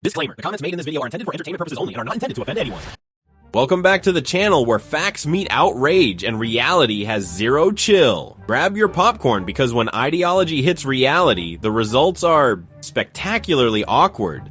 Disclaimer, the comments made in this video are intended for entertainment purposes only and are not intended to offend anyone. Welcome back to the channel where facts meet outrage and reality has zero chill. Grab your popcorn because when ideology hits reality, the results are spectacularly awkward.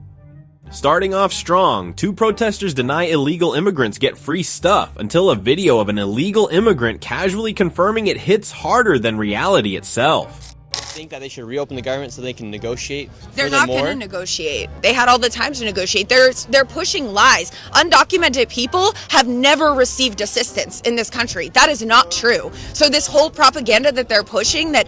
Starting off strong, two protesters deny illegal immigrants get free stuff until a video of an illegal immigrant casually confirming it hits harder than reality itself. Think that they should reopen the government so they can negotiate. They're not going to negotiate. They had all the time to negotiate. They're pushing lies. Undocumented people have never received assistance in this country. That is not true. So this whole propaganda that they're pushing, that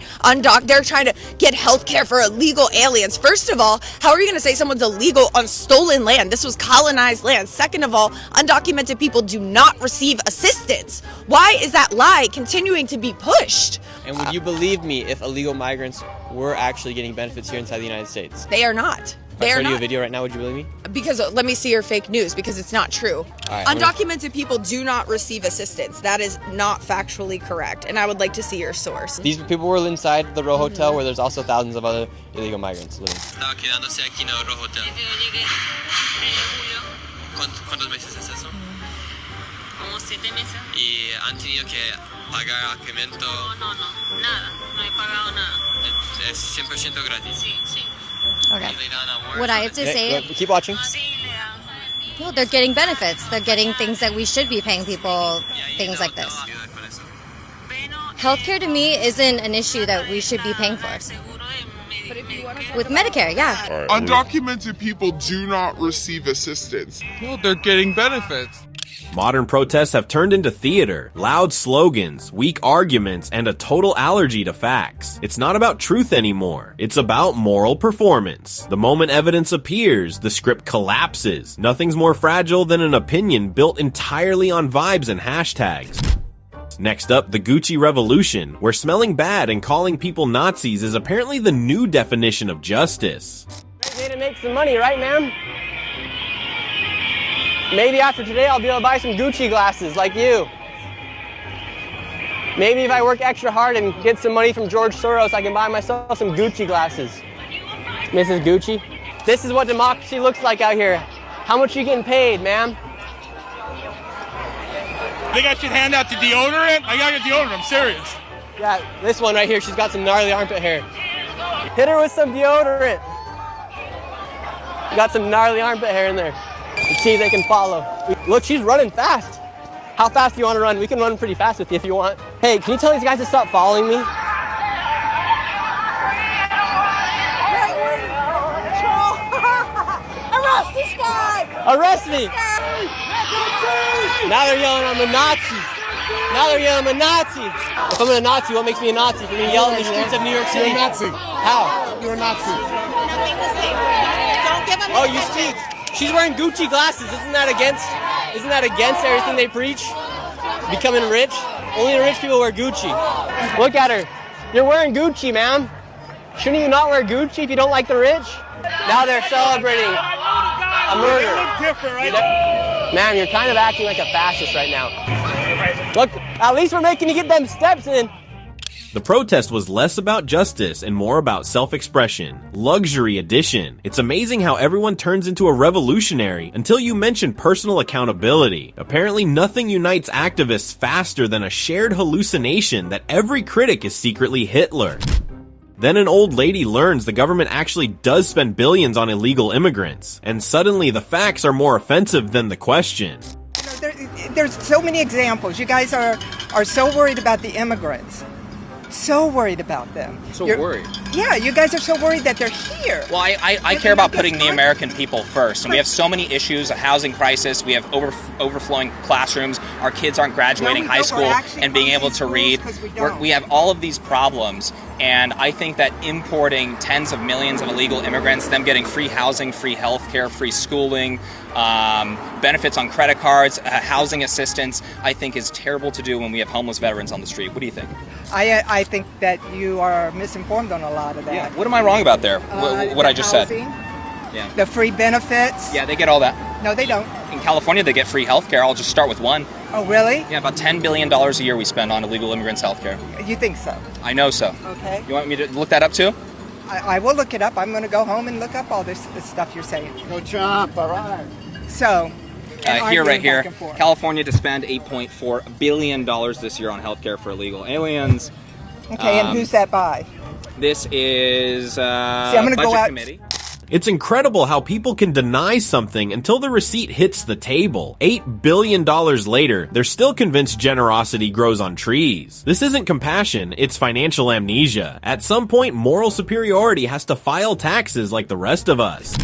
they're trying to get health care for illegal aliens. First of all, how are you going to say someone's illegal on stolen land? This was colonized land. Second of all, undocumented people do not receive assistance. Why is that lie continuing to be pushed? And would you believe me if illegal migrants were actually getting benefits here inside the United States? They are not. If I showed you a video right now, would you believe me? Because let me see your fake news, because it's not true. Right, Undocumented people do not receive assistance. That is not factually correct, and I would like to see your source. These people were inside the Row Hotel, where there's also thousands of other illegal migrants living. Estaba quedándose aquí en el Row Hotel. Yo llegué en julio, ¿Cuántos meses es eso? como 7 meses. ¿Y han tenido que pagar alojamiento? No, nada. No he pagado nada. Es 100% gratis. Sí, sí. Okay. Y le dan almuerzo. What I have to say, Keep watching. Sí, le dan. well, they're getting benefits. They're getting things that we should be paying people, things like this. Healthcare to me isn't an issue that we should be paying for. With Medicare, yeah. Undocumented people do not receive assistance. No, they're getting benefits. Modern protests have turned into theater, loud slogans, weak arguments, and a total allergy to facts. It's not about truth anymore. It's about moral performance. The moment evidence appears, the script collapses. Nothing's more fragile than an opinion built entirely on vibes and hashtags. Next up, the Gucci revolution, where smelling bad and calling people Nazis is apparently the new definition of justice. Way to make some money, right, ma'am? Maybe after today I'll be able to buy some Gucci glasses like you. Maybe if I work extra hard and get some money from George Soros, I can buy myself some Gucci glasses. Mrs. Gucci, this is what democracy looks like out here. How much are you getting paid, ma'am? I think I should hand out the deodorant. I gotta get deodorant, I'm serious. Yeah, this one right here, she's got some gnarly armpit hair. Hit her with some deodorant. Got some gnarly armpit hair in there. Let's see if they can follow. Look, she's running fast. How fast do you want to run? We can run pretty fast with you if you want. Hey, can you tell these guys to stop following me? Arrest this guy! Arrest me! Now they're yelling I'm a Nazi. Now they're yelling I'm a Nazi. If I'm a Nazi, what makes me a Nazi? For me to yell in the streets of New York City? You're a Nazi. How? You're a Nazi. Don't give him Oh, you see? She's wearing Gucci glasses. Isn't that against everything they preach? Becoming rich? Only the rich people wear Gucci. Look at her. You're wearing Gucci, ma'am. Shouldn't you not wear Gucci if you don't like the rich? Now they're celebrating a murder. They look different, right? Ma'am, you're kind of acting like a fascist right now. Look, at least we're making you get them steps in. The protest was less about justice and more about self-expression. Luxury edition. It's amazing how everyone turns into a revolutionary until you mention personal accountability. Apparently nothing unites activists faster than a shared hallucination that every critic is secretly Hitler. Then an old lady learns the government actually does spend billions on illegal immigrants, and suddenly the facts are more offensive than the question. There's so many examples. You guys are so worried about the immigrants. So worried about them. You're worried? Yeah, you guys are so worried that they're here. Well, I care about putting the American people first. And we have so many issues, a housing crisis, we have overflowing classrooms, our kids aren't graduating high school and being able to read. We have all of these problems, and I think that importing tens of millions of illegal immigrants, them getting free housing, free health care, free schooling, benefits on credit cards, housing assistance, I think is terrible to do when we have homeless veterans on the street. What do you think? I think that you are misinformed on a lot of that. Yeah. What am I wrong about there? What I just said? Yeah. The free benefits. Yeah, they get all that. No, they don't. In California, they get free health care. I'll just start with one. Oh, really? Yeah, about $10 billion a year we spend on illegal immigrants' health care. You think so? I know so. Okay. You want me to look that up too? I will look it up. I'm going to go home and look up all this stuff you're saying. Go chomp, all right. So, right here, California to spend $8.4 billion this year on healthcare for illegal aliens. Okay, and who's that by? This is I'm gonna Budget go out. Committee. It's incredible how people can deny something until the receipt hits the table. $8 billion later, they're still convinced generosity grows on trees. This isn't compassion, it's financial amnesia. At some point, moral superiority has to file taxes like the rest of us.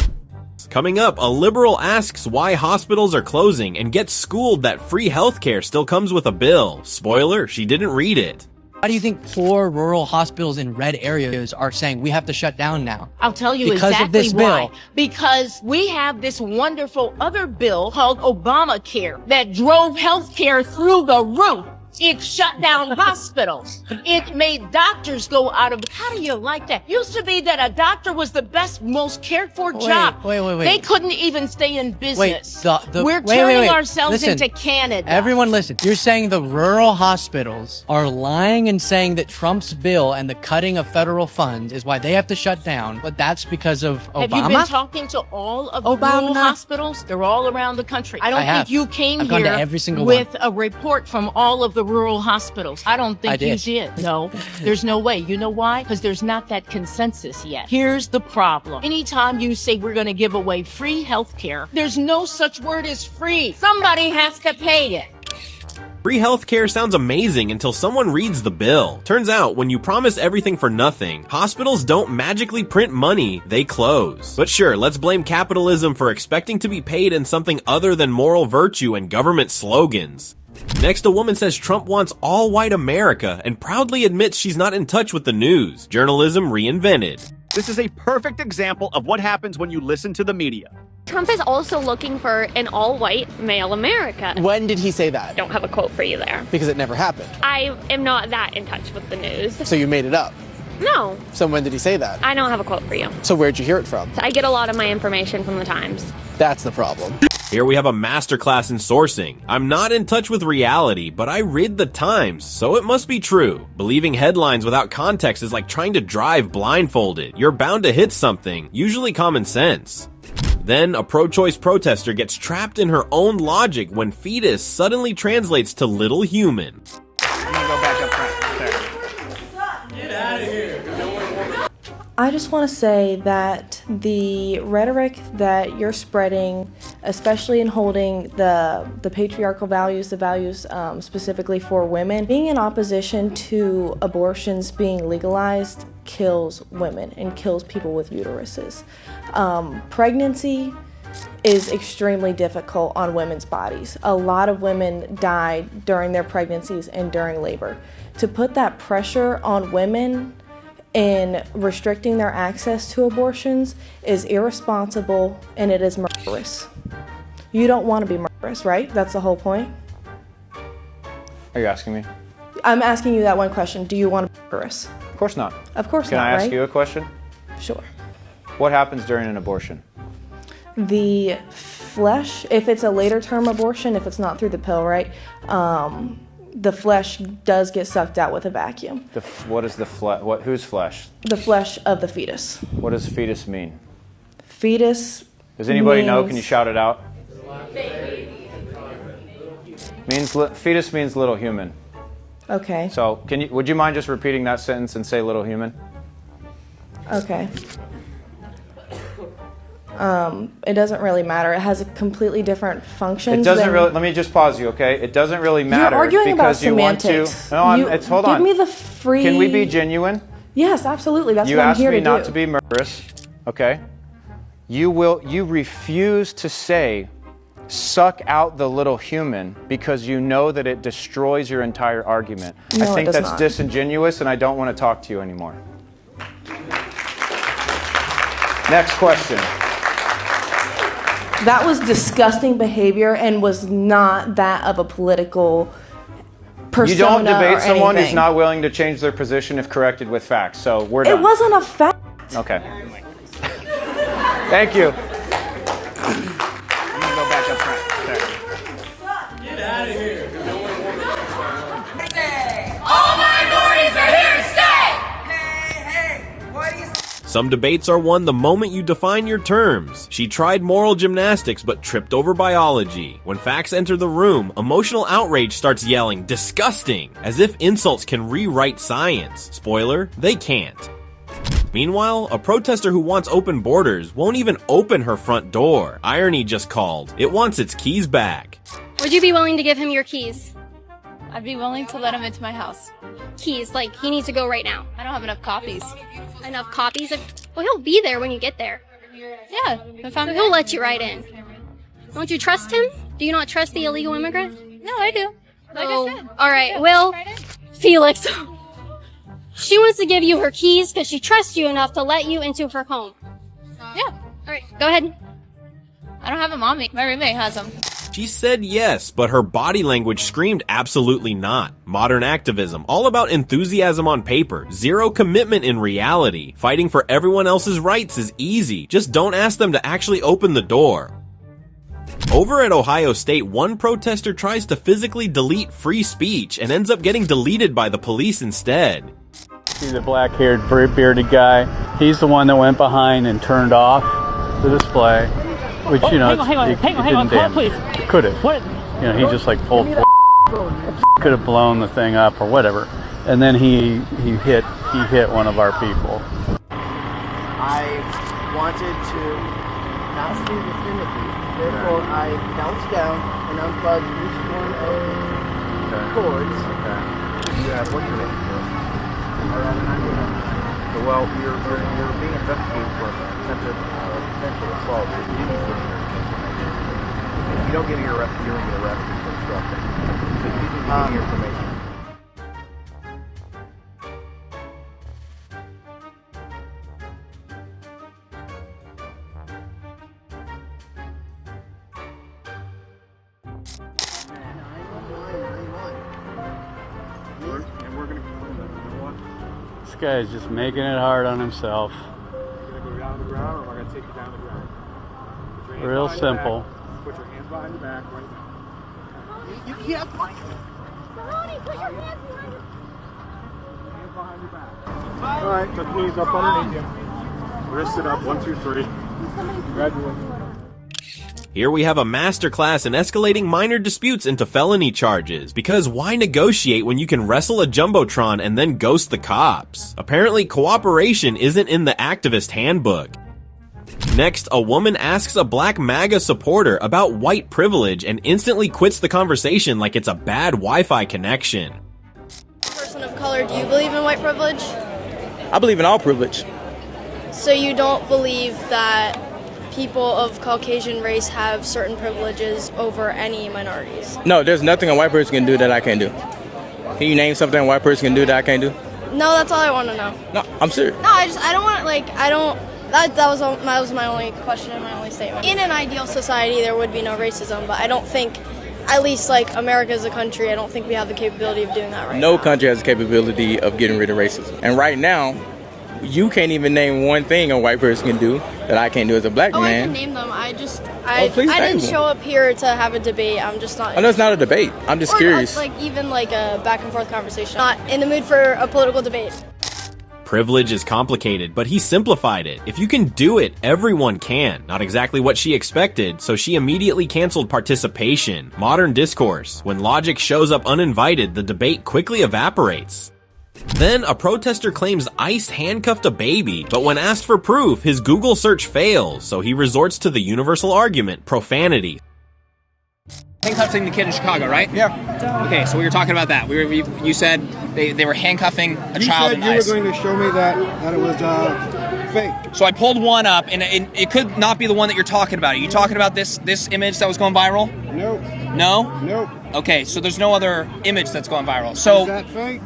Coming up, a liberal asks why hospitals are closing and gets schooled that free healthcare still comes with a bill. Spoiler, she didn't read it. Why do you think poor rural hospitals in red areas are saying we have to shut down now? I'll tell you because exactly of this why. bill. Because we have this wonderful other bill called Obamacare that drove healthcare through the roof. It shut down hospitals. It made doctors go out of... How do you like that? Used to be that a doctor was the best, most cared for job. Wait. They couldn't even stay in business. We're wait, turning ourselves Listen, into Canada. Everyone listen. You're saying the rural hospitals are lying and saying that Trump's bill and the cutting of federal funds is why they have to shut down, but that's because of Obama? Have you been talking to all of the rural hospitals? They're all around the country. I don't think you came I've gone here to every single with one. a report from all of the rural hospitals. I don't think you did. No, there's no way. You know why? Because there's not that consensus yet. Here's the problem. Anytime you say we're going to give away free health care, there's no such word as free. Somebody has to pay it. Free healthcare sounds amazing until someone reads the bill. Turns out, when you promise everything for nothing, hospitals don't magically print money, they close. But sure, let's blame capitalism for expecting to be paid in something other than moral virtue and government slogans. Next, a woman says Trump wants all-white America and proudly admits she's not in touch with the news. Journalism reinvented. This is a perfect example of what happens when you listen to the media. Trump is also looking for an all-white male America. When did he say that? Don't have a quote for you there. Because it never happened. I am not that in touch with the news. So you made it up? No. So when did he say that? I don't have a quote for you. So where'd you hear it from? I get a lot of my information from the Times. That's the problem. Here we have a masterclass in sourcing. I'm not in touch with reality, but I read the Times, so it must be true. Believing headlines without context is like trying to drive blindfolded. You're bound to hit something, usually common sense. Then, a pro-choice protester gets trapped in her own logic when fetus suddenly translates to little human. I'm gonna go back up front. There. Get out of here. I just want to say that the rhetoric that you're spreading, especially in holding the patriarchal values, the values specifically for women, being in opposition to abortions being legalized kills women and kills people with uteruses. Pregnancy is extremely difficult on women's bodies. A lot of women die during their pregnancies and during labor. To put that pressure on women in restricting their access to abortions is irresponsible and it is murderous. You don't want to be murderous, right? That's the whole point. Are you asking me? I'm asking you that one question. Do you want to be murderous? Of course not. Of course not, right? Can I ask you a question? Sure. What happens during an abortion? The flesh, if it's a later term abortion, if it's not through the pill, right? The flesh does get sucked out with a vacuum. What is the flesh? Whose flesh? The flesh of the fetus. What does fetus mean? Fetus. Does anybody know? Can you shout it out? Fetus means little human. Okay. So would you mind just repeating that sentence and say little human? Okay. It doesn't really matter. It has a completely different functions. It doesn't really. Let me just pause you, okay? It doesn't really matter. You're arguing because about you semantics. want to. No, hold on. Give me the free. Can we be genuine? Yes, absolutely. That's you what I'm asked here me to not do. to be murderous, okay? You refuse to say, suck out the little human because you know that it destroys your entire argument. No, I think it does that's not. disingenuous, and I don't want to talk to you anymore. Next question. That was disgusting behavior and was not that of a political persona. You don't debate someone who's anything. not willing to change their position if corrected with facts. So we're done. It wasn't a fact. Okay. Thank you. I'm gonna go back up front. There. Get out of here. All minorities are here to stay! Hey, what do you Some debates are won the moment you define your terms. She tried moral gymnastics but tripped over biology. When facts enter the room, emotional outrage starts yelling, "Disgusting!" as if insults can rewrite science. Spoiler, they can't. Meanwhile, a protester who wants open borders won't even open her front door. Irony just called. It wants its keys back. Would you be willing to give him your keys? I'd be willing to let him into my house. Keys, like he needs to go right now. I don't have enough copies. Enough copies? Well, he'll be there when you get there. Yeah, if I'm He'll let you right in. Don't you trust him? Do you not trust the illegal immigrant? No, I do. Like I said. All right, well, Felix, she wants to give you her keys because she trusts you enough to let you into her home. Yeah. All right, go ahead. I don't have them on me. My roommate has them. She said yes, but her body language screamed absolutely not. Modern activism, all about enthusiasm on paper, zero commitment in reality. Fighting for everyone else's rights is easy, just don't ask them to actually open the door. Over at Ohio State, one protester tries to physically delete free speech and ends up getting deleted by the police instead. See the black-haired, bearded guy? He's the one that went behind and turned off the display, which, you know, hang on, call please. It could have. What? You know, he just like pulled, could have blown the thing up or whatever, and then he hit one of our people. I wanted to not see this imagery, therefore I bounced down and unplugged each one of the cords. Yeah, what's your name? Well, you're being investigated for attempted potential assault. So you need to give me your information. If you don't give me your arrest, you're going to get arrested for obstruction. So you need to give me your information. This guy is just making it hard on himself. You're going to go down on the ground, or am I going to take you down the ground? Real simple. Put your hands behind your back right now. You can't fight. Ronnie, put your hands behind your Hands behind your back. All right, put the knees up underneath you. Wrist it up, 1, 2, 3. Congratulations. Here we have a masterclass in escalating minor disputes into felony charges, because why negotiate when you can wrestle a Jumbotron and then ghost the cops? Apparently cooperation isn't in the activist handbook. Next, a woman asks a black MAGA supporter about white privilege and instantly quits the conversation like it's a bad Wi-Fi connection. Person of color, do you believe in white privilege? I believe in all privilege. So you don't believe that people of Caucasian race have certain privileges over any minorities? No, there's nothing a white person can do that I can't do. Can you name something a white person can do that I can't do? No, that's all I want to know. No, I'm serious. No, I don't want, that was my only question and my only statement. In an ideal society, there would be no racism, but I don't think, at least like America as a country, I don't think we have the capability of doing that right now. No country has the capability of getting rid of racism. And right now, you can't even name one thing a white person can do that I can't do as a black man. I can name them. I didn't show up here to have a debate. I'm just not. I know it's not a debate. I'm just curious. Even like a back and forth conversation. Not in the mood for a political debate. Privilege is complicated, but he simplified it. If you can do it, everyone can. Not exactly what she expected, so she immediately canceled participation. Modern discourse. When logic shows up uninvited, the debate quickly evaporates. Then, a protester claims ICE handcuffed a baby, but when asked for proof, his Google search fails, so he resorts to the universal argument, profanity. Handcuffing the kid in Chicago, right? Yeah. Okay, so we were talking about that. You said they were handcuffing a child in ICE. You were going to show me that it was fake. So I pulled one up, and it could not be the one that you're talking about. Are you talking about this image that was going viral? Nope. No? Nope. Okay, so there's no other image that's going viral. So is that fake?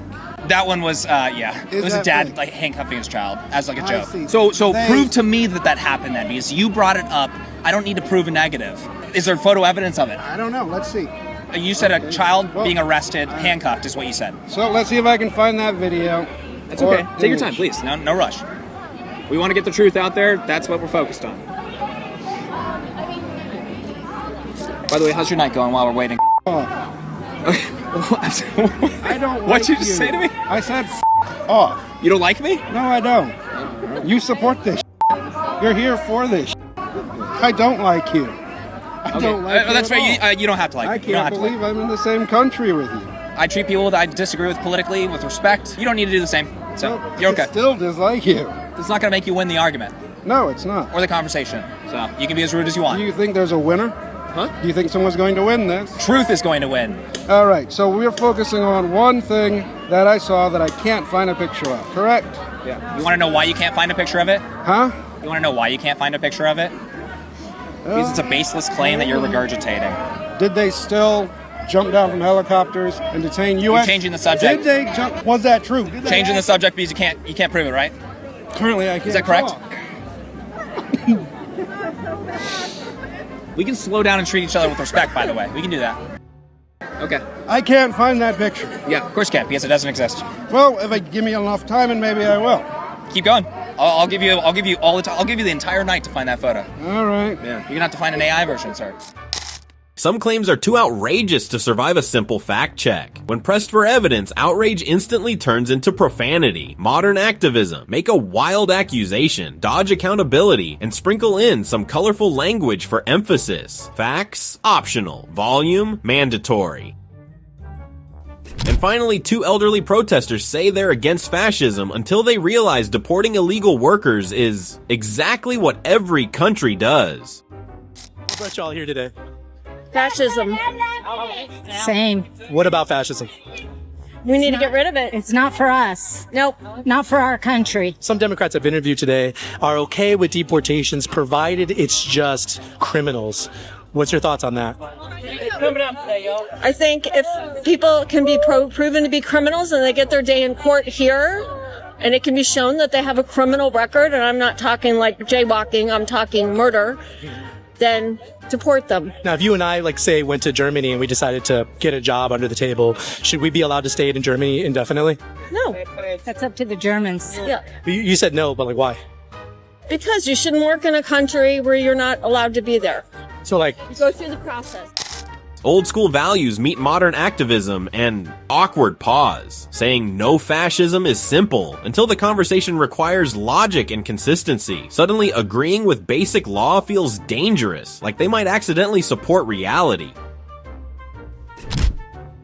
That one was, yeah. It was a dad fake? like handcuffing his child as like a I joke. see. So prove to me that happened then, because you brought it up. I don't need to prove a negative. Is there photo evidence of it? I don't know. Let's see. You said a child being arrested, handcuffed, is what you said. So let's see if I can find that video. That's okay. Take your time, please. No rush. We want to get the truth out there. That's what we're focused on. By the way, how's your night going while we're waiting? I don't. What'd you just say to me? I said off. You don't like me? No, I don't. You support this. You're here for this. I don't like you. I don't like you that's at right. all. You don't have to like. I You don't can't have to like. believe I'm in the same country with you. I treat people that I disagree with politically with respect. You don't need to do the same. So No, you're okay. I still dislike you. It's not going to make you win the argument No, it's not. or the conversation. So you can be as rude as you want. Do you think there's a winner? Huh? Do you think someone's going to win this? Truth is going to win. All right, so we're focusing on one thing that I saw that I can't find a picture of, correct? Yeah. You want to know why you can't find a picture of it? Huh? You want to know why you can't find a picture of it? Because it's a baseless claim that you're regurgitating. Did they still jump down from helicopters and detain U.S.? You're changing the subject. Did they jump? Was that true? Did they Changing the act- subject because you can't prove it, right? Currently, I can't. Is that correct? talk. We can slow down and treat each other with respect, by the way. We can do that. Okay. I can't find that picture. Yeah, of course you can, because it doesn't exist. Well, if I give me enough time, and maybe I will. Keep going. I'll give you all the time. I'll give you the entire night to find that photo. All right. Yeah. You're gonna have to find an AI version, sir. Some claims are too outrageous to survive a simple fact check. When pressed for evidence, outrage instantly turns into profanity, modern activism, make a wild accusation, dodge accountability, and sprinkle in some colorful language for emphasis. Facts, optional. Volume, mandatory. And finally, two elderly protesters say they're against fascism until they realize deporting illegal workers is exactly what every country does. What brought y'all here today? Fascism. Same. What about fascism? We need to get rid of it. It's not for us. Nope. Not for our country. Some Democrats I've interviewed today are okay with deportations provided it's just criminals. What's your thoughts on that? I think if people can be proven to be criminals and they get their day in court here, and it can be shown that they have a criminal record, and I'm not talking like jaywalking, I'm talking murder, then deport them. Now, if you and I, like, say, went to Germany and we decided to get a job under the table, should we be allowed to stay in Germany indefinitely? No. That's up to the Germans. Yeah. You said no, but like, why? Because you shouldn't work in a country where you're not allowed to be there. So, like, You go through the process. Old school values meet modern activism and awkward pause. Saying no fascism is simple until the conversation requires logic and consistency. Suddenly agreeing with basic law feels dangerous, like they might accidentally support reality.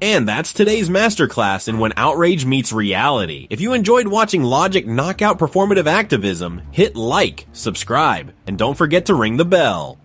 And that's today's masterclass in when outrage meets reality. If you enjoyed watching Logic knock out performative activism, hit like, subscribe, and don't forget to ring the bell.